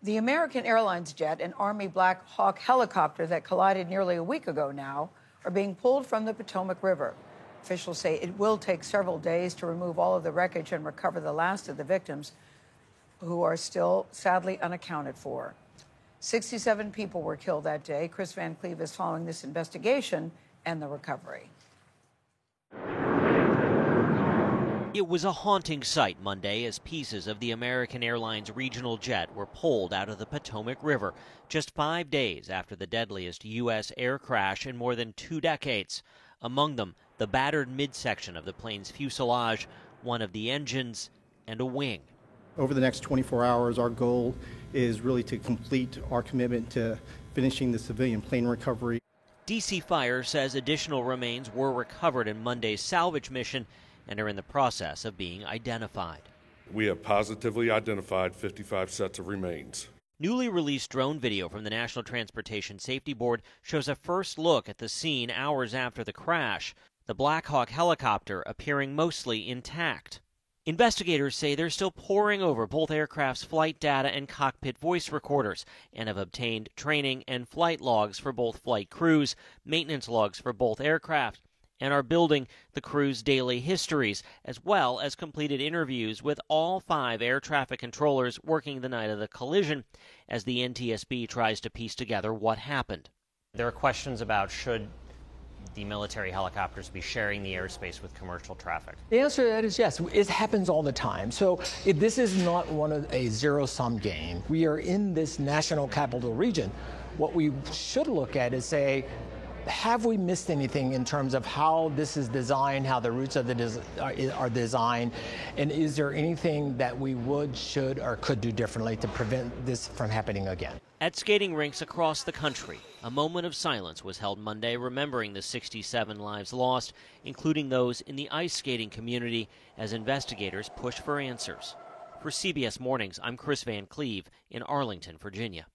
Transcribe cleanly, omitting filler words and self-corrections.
The American Airlines jet and Army Black Hawk helicopter that collided nearly a week ago now are being pulled from the Potomac River. Officials say it will take several days to remove all of the wreckage and recover the last of the victims, who are still sadly unaccounted for. 67 people were killed that day. Chris Van Cleve is following this investigation and the recovery. It was a haunting sight Monday as pieces of the American Airlines regional jet were pulled out of the Potomac River just 5 days after the deadliest U.S. air crash in more than 2 decades. Among them, the battered midsection of the plane's fuselage, one of the engines, and a wing. Over the next 24 hours, our goal is really to complete our commitment to finishing the civilian plane recovery. DC Fire says additional remains were recovered in Monday's salvage mission and are in the process of being identified. We have positively identified 55 sets of remains. Newly released drone video from the National Transportation Safety Board shows a first look at the scene hours after the crash, the Black Hawk helicopter appearing mostly intact. Investigators say they're still poring over both aircraft's flight data and cockpit voice recorders and have obtained training and flight logs for both flight crews, maintenance logs for both aircraft, and are building the crew's daily histories, as well as completed interviews with all 5 air traffic controllers working the night of the collision as the NTSB tries to piece together what happened. There are questions about should the military helicopters be sharing the airspace with commercial traffic? The answer to that is yes. It happens all the time. So this is not a zero-sum game. We are in this national capital region. What we should look at is say, have we missed anything in terms of how this is designed, how the routes are designed, and is there anything that we would, should, or could do differently to prevent this from happening again? At skating rinks across the country, a moment of silence was held Monday remembering the 67 lives lost, including those in the ice skating community, as investigators push for answers. For CBS Mornings, I'm Chris Van Cleve in Arlington, Virginia.